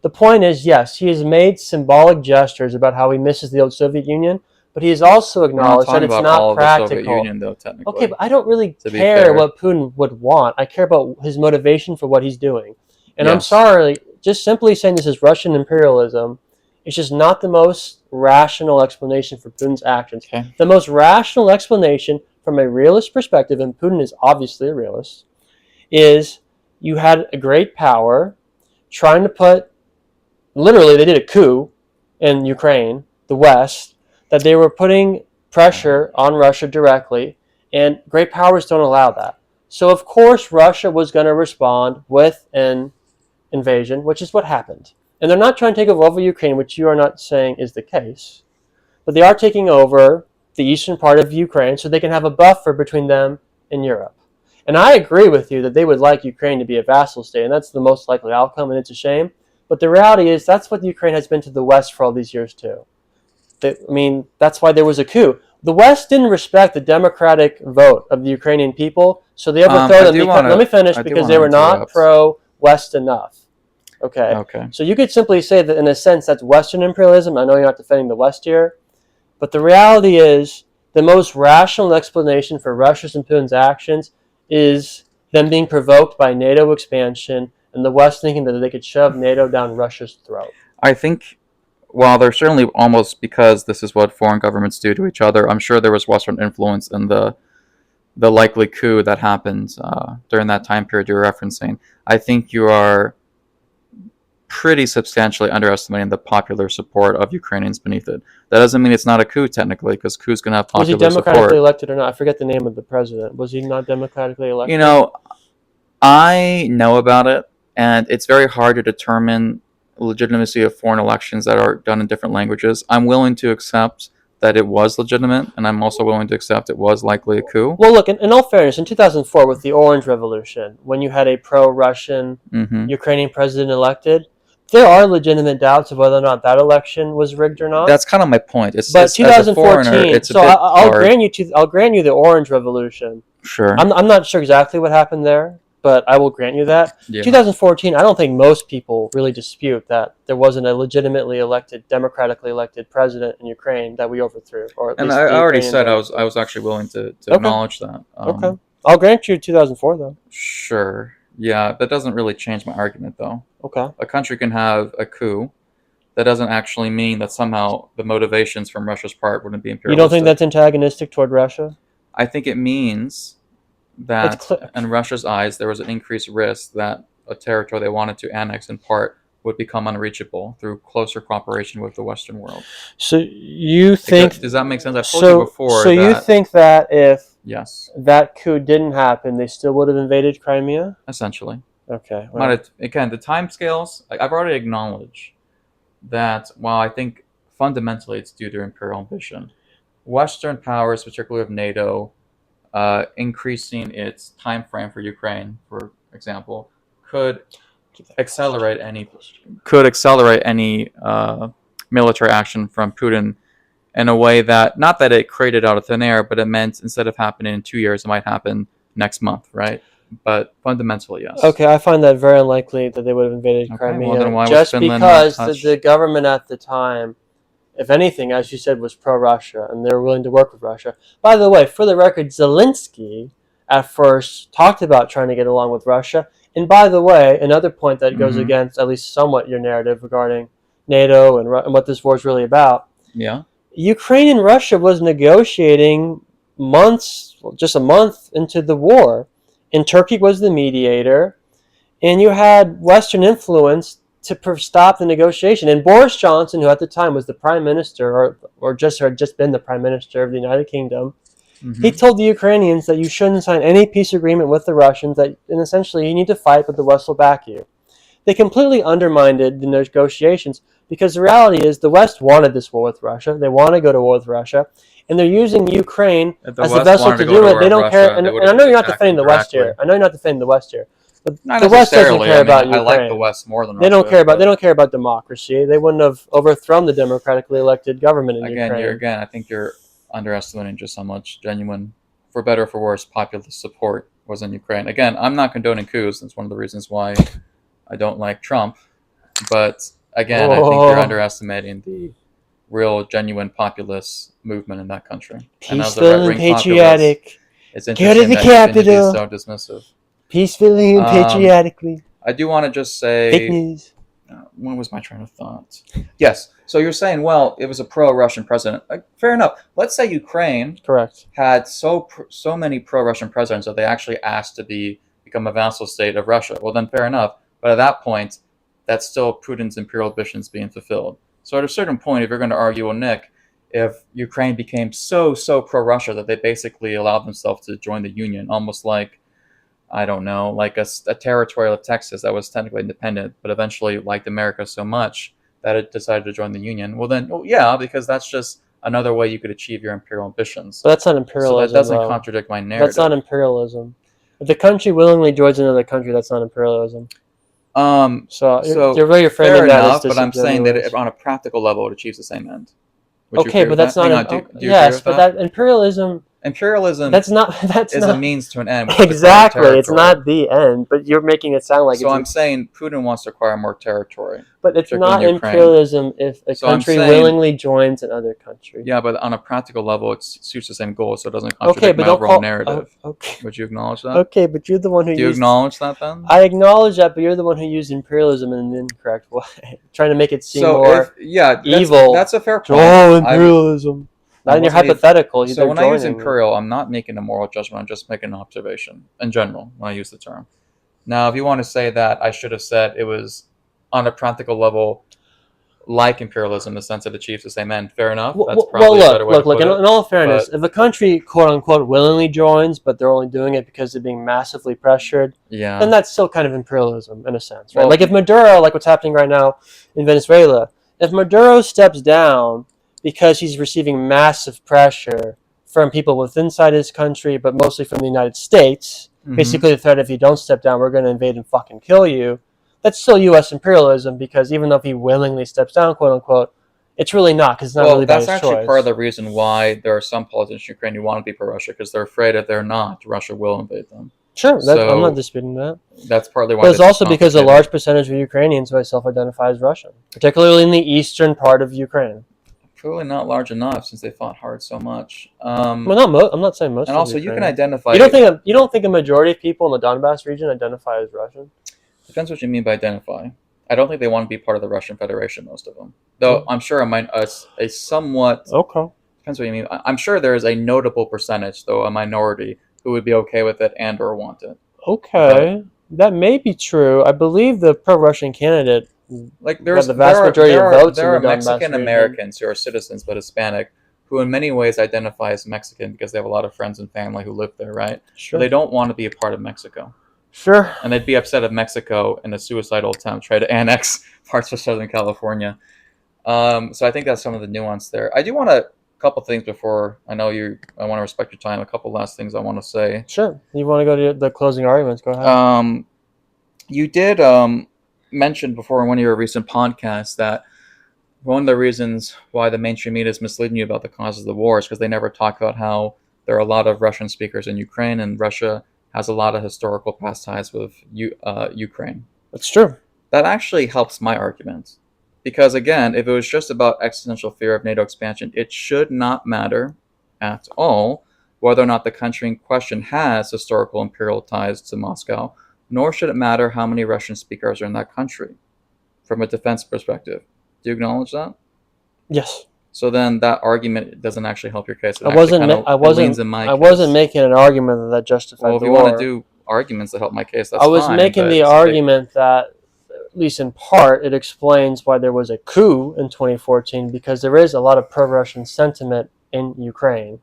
The point is, yes, he has made symbolic gestures about how he misses the old Soviet Union, but he has also We're not acknowledged that talking it's about not all of the Soviet practical. Union, though, Okay, technically, but I don't really to be care fair. what Putin would want. I care about his motivation for what he's doing. And I'm Yes. sorry, just simply saying this is Russian imperialism is just not the most rational explanation for Putin's actions. Okay. The most rational explanation from a realist perspective, and Putin is obviously a realist, is you had a great power trying to put, literally, they did a coup in Ukraine, the West, that they were putting pressure on Russia directly, and great powers don't allow that. So, of course, Russia was going to respond with an invasion, which is what happened. And they're not trying to take over Ukraine, which you are not saying is the case, but they are taking over the eastern part of Ukraine so they can have a buffer between them and Europe. And I agree with you that they would like Ukraine to be a vassal state, and that's the most likely outcome, and it's a shame. But the reality is that's what Ukraine has been to the West for all these years, too. That's why there was a coup. The West didn't respect the democratic vote of the Ukrainian people, so they overthrew them. Let me finish, I do because want they to were not interrupt. pro-West enough. Okay. Okay. So you could simply say that, in a sense, that's Western imperialism. I know you're not defending the West here, but the reality is the most rational explanation for Russia's and Putin's actions is them being provoked by NATO expansion and the West thinking that they could shove NATO down Russia's throat. I think, while there's certainly, almost because this is what foreign governments do to each other, I'm sure there was Western influence in the likely coup that happened during that time period you're referencing. I think you are pretty substantially underestimating the popular support of Ukrainians beneath it. That doesn't mean it's not a coup technically, because coups can have Was he popular democratically support. elected or not? I forget the name of the president. Was he not democratically elected? You know, I know about it, and it's very hard to determine legitimacy of foreign elections that are done in different languages. I'm willing to accept that it was legitimate, and I'm also willing to accept it was likely a coup. Well, look, in all fairness, in 2004 with the Orange Revolution, when you had a pro-Russian Ukrainian president elected, there are legitimate doubts of whether or not that election was rigged or not. That's kind of my point. But 2014, as a foreigner, it's a so bit I'll hard. grant you the Orange Revolution. Sure. I'm not sure exactly what happened there, but I will grant you that. Yeah. 2014, I don't think most people really dispute that there wasn't a legitimately elected, democratically elected president in Ukraine that we overthrew, or at And least I the already Ukrainians said I overthrew. was actually willing to Okay. acknowledge that. Okay. I'll grant you 2004, though. Sure. Yeah, that doesn't really change my argument, though. Okay. A country can have a coup. That doesn't actually mean that somehow the motivations from Russia's part wouldn't be imperialistic. You don't think that's antagonistic toward Russia? I think it means that in Russia's eyes there was an increased risk that a territory they wanted to annex in part would become unreachable through closer cooperation with the Western world. So you think... Does that make sense? I've told you before So you think that if yes, that coup didn't happen, they still would have invaded Crimea? essentially. Okay. Well, But again, the timescales, I've already acknowledged that while I think fundamentally it's due to imperial ambition, Western powers, particularly of NATO, increasing its time frame for Ukraine, for example, could accelerate any military action from Putin in a way that, not that it created out of thin air, but it meant instead of happening in 2 years, it might happen next month, right? But fundamentally, yes. Okay, I find that very unlikely that they would have invaded Okay, Crimea, well then why was just Finland not because touched? the government at the time, if anything, as you said, was pro-Russia, and they were willing to work with Russia. By the way, for the record, Zelensky at first talked about trying to get along with Russia. And by the way, another point that goes against at least somewhat your narrative regarding NATO and what this war is really about. Yeah. Ukraine and Russia was negotiating just a month into the war, and Turkey was the mediator, and you had Western influence to stop the negotiation. And Boris Johnson, who at the time was the prime minister, or just had just been the prime minister of the United Kingdom, he told the Ukrainians that you shouldn't sign any peace agreement with the Russians, that, and essentially you need to fight, but the West will back you. They completely undermined the negotiations, because the reality is the West wanted this war with Russia. They want to go to war with Russia, and they're using Ukraine as a vessel to do it. They don't care. And I know you're not defending the West here. I know you're not defending the West here. But Not the West doesn't necessarily. care I mean, about I Ukraine. like the West more than They don't Russia, care about. but They don't care about democracy. They wouldn't have overthrown the democratically elected government in Ukraine. I think you're underestimating just how much genuine, for better or for worse, populist support was in Ukraine. Again, I'm not condoning coups. That's one of the reasons why I don't like Trump. But again, I think you're underestimating the real, genuine populist movement in that country. Peaceful and patriotic. It's Go interesting to the that you can be Capitol. so dismissive. Peacefully and patriotically. I do want to just say, Fake news. when was my train of thought? Yes. So you're saying, well, it was a pro-Russian president. Fair enough. Let's say Ukraine Correct. had so many pro-Russian presidents that they actually asked to become a vassal state of Russia. Well, then fair enough. But at that point, that's still Putin's imperial ambitions being fulfilled. So at a certain point, if you're going to argue, well, Nick, if Ukraine became so pro-Russia that they basically allowed themselves to join the Union, almost like, I don't know, like a territory of Texas that was technically independent, but eventually liked America so much that it decided to join the Union. Well, then, yeah, because that's just another way you could achieve your imperial ambitions. But that's not imperialism. So that doesn't contradict my narrative. That's not imperialism. If the country willingly joins another country, that's not imperialism. So you're framing that as but I'm saying that on a practical level, it achieves the same end. Okay, but that's not. Yes, but that imperialism. That's a means to an end. Exactly, it's not the end. But you're making it sound like. So I'm saying Putin wants to acquire more territory. But it's not imperialism if a country willingly joins another country. Yeah, but on a practical level, it suits the same goal, so it doesn't contradict my overall narrative. Okay. Would you acknowledge that? Okay, but you're the one who. Do you acknowledge that then? I acknowledge that, but you're the one who used imperialism in an incorrect way, trying to make it seem more evil. That's a fair point. Oh, imperialism. Not in your hypothetical. So when I use imperial, I'm not making a moral judgment. I'm just making an observation in general when I use the term. Now, if you want to say that I should have said it was on a practical level like imperialism in the sense that it achieves the same end, fair enough. That's probably a better way to put it. In all fairness, if a country, quote unquote, willingly joins, but they're only doing it because they're being massively pressured, then that's still kind of imperialism in a sense, right? Like if Maduro, like what's happening right now in Venezuela, if Maduro steps down because he's receiving massive pressure from people within inside his country, but mostly from the United States. Basically, the threat, if you don't step down, we're going to invade and fucking kill you. That's still U.S. imperialism, because even though if he willingly steps down, quote unquote, it's really not, because it's not really by his choice. That's actually part of the reason why there are some politicians in Ukraine who want to be pro-Russia, because they're afraid if they're not, Russia will invade them. Sure, I'm not disputing that. That's partly why. But it's also because a large percentage of Ukrainians who self-identify as Russian, particularly in the eastern part of Ukraine. Probably not large enough since they fought hard so much. I'm not saying most. And also, you can identify. You don't think a majority of people in the Donbass region identify as Russian? Depends what you mean by identify. I don't think they want to be part of the Russian Federation. Most of them, though, I'm sure a somewhat. Okay. Depends what you mean. I'm sure there is a notable percentage, though a minority, who would be okay with it and or want it. Okay, that may be true. I believe the pro-Russian candidate. Like there are Mexican Americans who are citizens but Hispanic, who in many ways identify as Mexican because they have a lot of friends and family who live there, right? Sure. But they don't want to be a part of Mexico. Sure. And they'd be upset if Mexico, in a suicidal attempt, tried to annex parts of Southern California. So I think that's some of the nuance there. I do want a couple things before I want to respect your time. A couple last things I want to say. Sure. You want to go to the closing arguments? Go ahead. You did mentioned before in one of your recent podcasts that one of the reasons why the mainstream media is misleading you about the causes of the war is because they never talk about how there are a lot of Russian speakers in Ukraine, and Russia has a lot of historical past ties with Ukraine. That's true. That actually helps my argument. Because again, if it was just about existential fear of NATO expansion, it should not matter at all whether or not the country in question has historical imperial ties to Moscow, nor should it matter how many Russian speakers are in that country from a defense perspective. Do you acknowledge that? Yes. So then that argument doesn't actually help your case. It I actually wasn't. I leans in my case. wasn't making an argument that justified Well, if the you war. want to do arguments that help my case, that's I was fine. making but the it's a big- argument that, at least in part, it explains why there was a coup in 2014, because there is a lot of pro-Russian sentiment in Ukraine.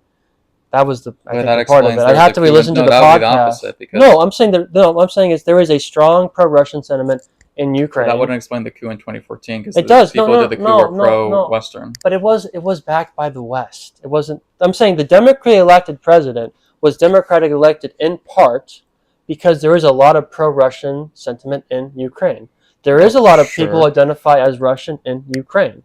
That was But I that think, the part of explains it. I'd there's have a to coup in- re-listen to no, the that would be the podcast. opposite, because- No, I'm saying is there is a strong pro-Russian sentiment in But Ukraine. that wouldn't explain the coup in 2014 because It the does. people No, did the coup no, were no, pro-Western. But it was backed by the West. It wasn't. I'm saying the democratically elected president was democratically elected in part because there is a lot of pro-Russian sentiment in Ukraine. There is a lot of people who Sure. identify as Russian in Ukraine.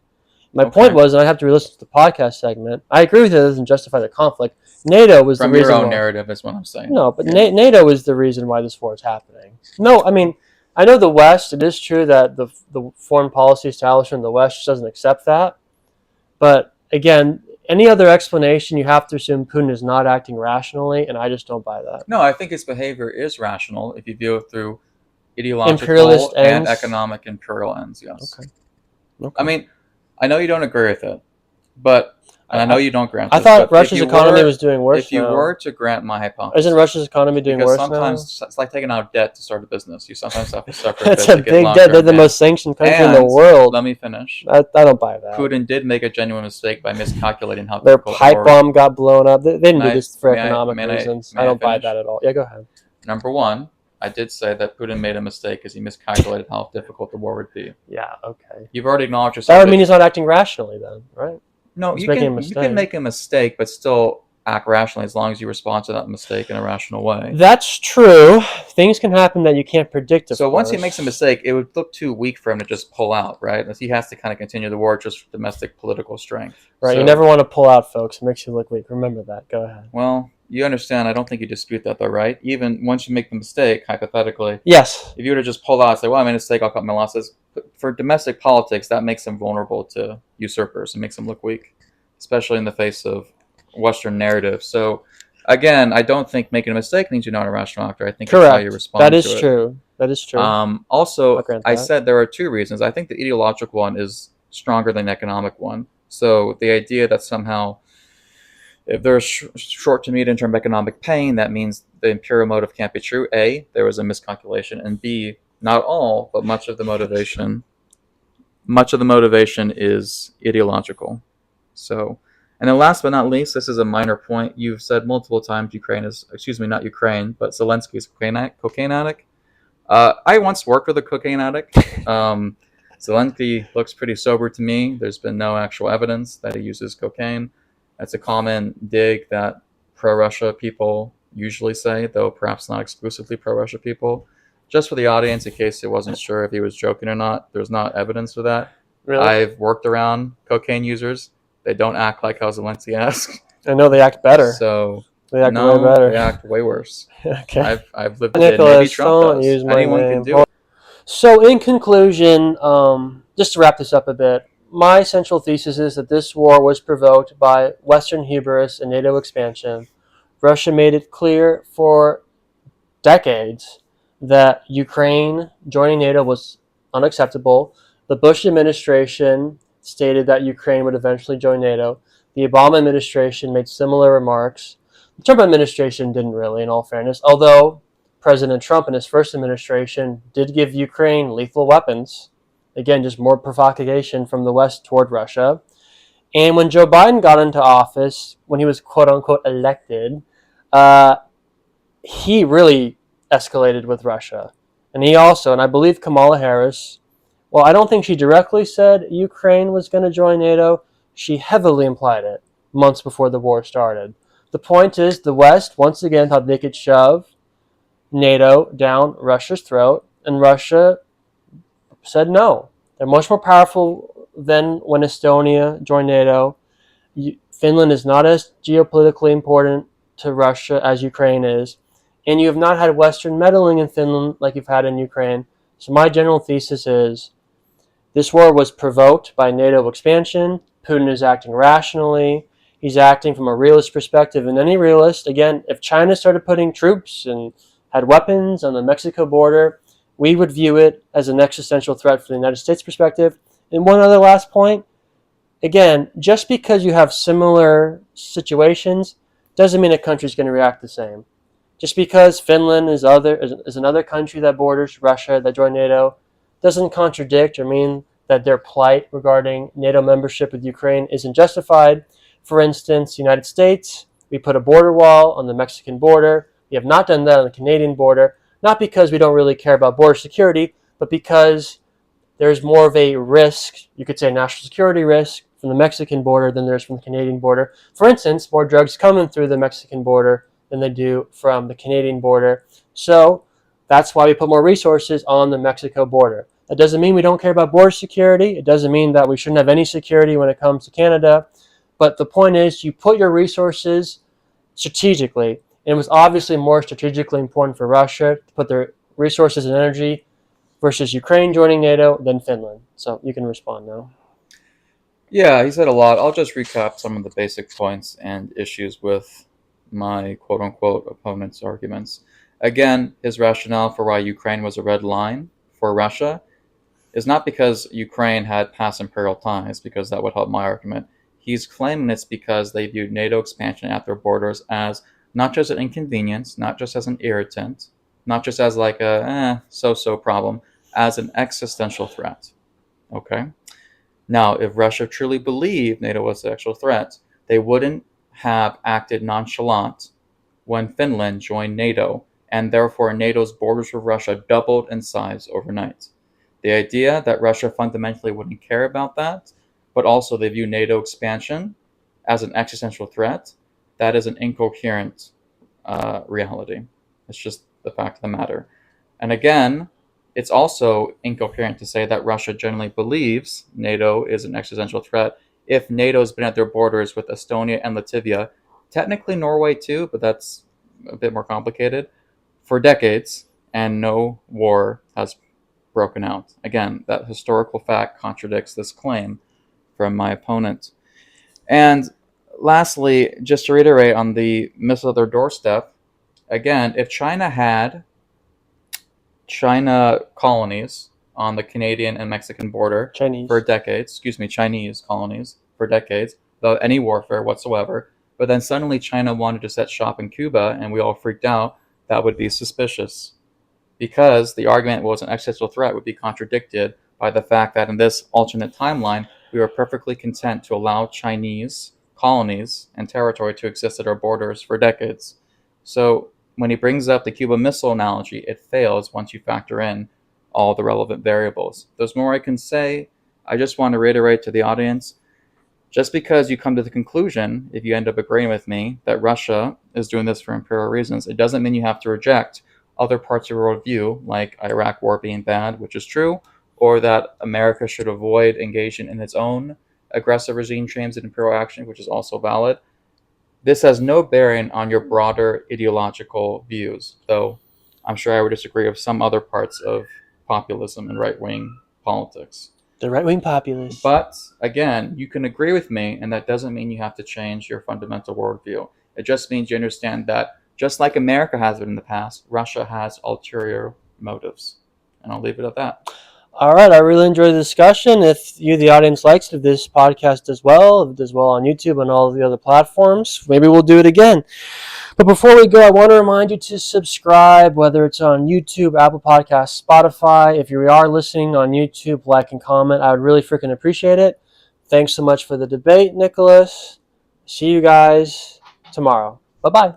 My Okay. point was, and I have to re-listen to the podcast segment, I agree with it, doesn't justify the conflict. NATO was From the your reason own why. narrative is what I'm saying. No, but Yeah. NATO is the reason why this war is happening. No, I mean, I know the West, it is true that the foreign policy establishment in the West just doesn't accept that. But again, any other explanation, you have to assume Putin is not acting rationally, and I just don't buy that. No, I think his behavior is rational if you view it through ideological Imperialist and ends? economic imperial ends, yes. Okay. I mean, I know you don't agree with it, but and I know you don't grant I this, thought but Russia's economy was doing worse if you now. were to grant my hypothesis, Isn't Russia's economy doing because worse sometimes it's like taking out debt to start a business. You sometimes have to suffer now? That's debt a to get big longer debt. They're the advance. most sanctioned country in the And world. Let me finish. I don't buy that. Putin did make a genuine mistake by miscalculating how Their difficult pipe the war- bomb got blown up. They didn't do May I- this for may I- economic may I- reasons. may I I don't buy finish? that at all. Yeah, go ahead. Number one, I did say that Putin made a mistake because he miscalculated how difficult the war would be. Yeah, okay. You've already acknowledged yourself. That would mean he's not acting rationally then, right? No, he's you making a can mistake. make a mistake, but still act rationally as long as you respond to that mistake in a rational way. That's true. Things can happen that you can't predict. So once he makes a mistake, it would look too weak for him to just pull out, right? He has to kind of continue the war just for domestic political strength. Right, So, you never want to pull out, folks. It makes you look weak. Remember that. Go ahead. Well, you understand. I don't think you dispute that, though, right? Even once you make the mistake, hypothetically, Yes. if you were to just pull out and say, well, I made a mistake, I'll cut my losses. But for domestic politics, that makes him vulnerable to usurpers and makes him look weak, especially in the face of Western narrative. So, again, I don't think making a mistake means you're not a rational actor. I think it's how you Correct. respond That to is it. true. That is true. Also, I'll grant I that. said there are two reasons. I think the ideological one is stronger than the economic one. So the idea that somehow if there's short to medium term economic pain, that means the imperial motive can't be true. A, there was a miscalculation, and B, not all, but much of the motivation is ideological. So, and then last but not least, this is a minor point. You've said multiple times not Ukraine, but Zelensky's cocaine addict. I once worked with a cocaine addict. Zelensky looks pretty sober to me. There's been no actual evidence that he uses cocaine. That's a common dig that pro-Russia people usually say, though perhaps not exclusively pro-Russia people. Just for the audience, in case it wasn't sure if he was joking or not, there's not evidence for that. Really? I've worked around cocaine users. They don't act like how Zelensky asks. I know they act better. So They act no, way better. they act way worse. Okay. I've lived it. Maybe Nicholas, Trump don't does. use my Anyone name. can do it. So, in conclusion, just to wrap this up a bit, my central thesis is that this war was provoked by Western hubris and NATO expansion. Russia made it clear for decades that Ukraine joining NATO was unacceptable. The Bush administration stated that Ukraine would eventually join NATO. The Obama administration made similar remarks. The Trump administration didn't really, in all fairness, although President Trump in his first administration did give Ukraine lethal weapons. Again, just more provocation from the West toward Russia. And when Joe Biden got into office, when he was quote-unquote elected, he really escalated with Russia. And he also, and I believe Kamala Harris, well, I don't think she directly said Ukraine was going to join NATO. She heavily implied it months before the war started. The point is, the West, once again, thought they could shove NATO down Russia's throat, and Russia said no. They're much more powerful than when Estonia joined NATO. Finland is not as geopolitically important to Russia as Ukraine is, and you have not had Western meddling in Finland like you've had in Ukraine. So my general thesis is this war was provoked by NATO expansion. Putin is acting rationally. He's acting from a realist perspective. And any realist, again, if China started putting troops and had weapons on the Mexico border, we would view it as an existential threat from the United States perspective. And one other last point, again, just because you have similar situations doesn't mean a country's going to react the same. Just because Finland is another country that borders Russia that joined NATO doesn't contradict or mean that their plight regarding NATO membership with Ukraine isn't justified. For instance, the United States, we put a border wall on the Mexican border. We have not done that on the Canadian border, not because we don't really care about border security, but because there's more of a risk, you could say national security risk, from the Mexican border than there's from the Canadian border. For instance, more drugs coming through the Mexican border than they do from the Canadian border. So that's why we put more resources on the Mexico border. That doesn't mean we don't care about border security. It doesn't mean that we shouldn't have any security when it comes to Canada. But the point is, you put your resources strategically. And it was obviously more strategically important for Russia to put their resources and energy versus Ukraine joining NATO than Finland. So you can respond now. Yeah, he said a lot. I'll just recap some of the basic points and issues with my quote unquote opponent's arguments. Again, his rationale for why Ukraine was a red line for Russia is not because Ukraine had past imperial ties, because that would help my argument. He's claiming it's because they viewed NATO expansion at their borders as not just an inconvenience, not just as an irritant, not just as like a so-so problem, as an existential threat. Okay? Now, if Russia truly believed NATO was an actual threat, they wouldn't have acted nonchalant when Finland joined NATO, and therefore NATO's borders with Russia doubled in size overnight. The idea that Russia fundamentally wouldn't care about that, but also they view NATO expansion as an existential threat, that is an incoherent reality. It's just the fact of the matter. And again, it's also incoherent to say that Russia generally believes NATO is an existential threat if NATO's been at their borders with Estonia and Latvia, technically Norway too, but that's a bit more complicated, for decades, and no war has broken out. Again, that historical fact contradicts this claim from my opponent. And lastly, just to reiterate on the missile at their doorstep, again, if China had China colonies on the Canadian and Mexican border for decades, Chinese colonies for decades, without any warfare whatsoever, but then suddenly China wanted to set shop in Cuba and we all freaked out, that would be suspicious. Because the argument was an existential threat would be contradicted by the fact that in this alternate timeline, we were perfectly content to allow Chinese colonies and territory to exist at our borders for decades. So when he brings up the Cuba Missile analogy, it fails once you factor in all the relevant variables. There's more I can say. I just want to reiterate to the audience, just because you come to the conclusion, if you end up agreeing with me, that Russia is doing this for imperial reasons, it doesn't mean you have to reject other parts of your worldview, like Iraq war being bad, which is true, or that America should avoid engaging in its own aggressive regime change and imperial action, which is also valid. This has no bearing on your broader ideological views, though I'm sure I would disagree with some other parts of populism and right-wing politics. The right-wing populists. But, again, you can agree with me, and that doesn't mean you have to change your fundamental worldview. It just means you understand that, just like America has been in the past, Russia has ulterior motives. And I'll leave it at that. All right, I really enjoyed the discussion. If you, the audience, likes this podcast as well on YouTube and all of the other platforms, maybe we'll do it again. But before we go, I want to remind you to subscribe, whether it's on YouTube, Apple Podcasts, Spotify. If you are listening on YouTube, like and comment. I would really freaking appreciate it. Thanks so much for the debate, Nicholas. See you guys tomorrow. Bye-bye.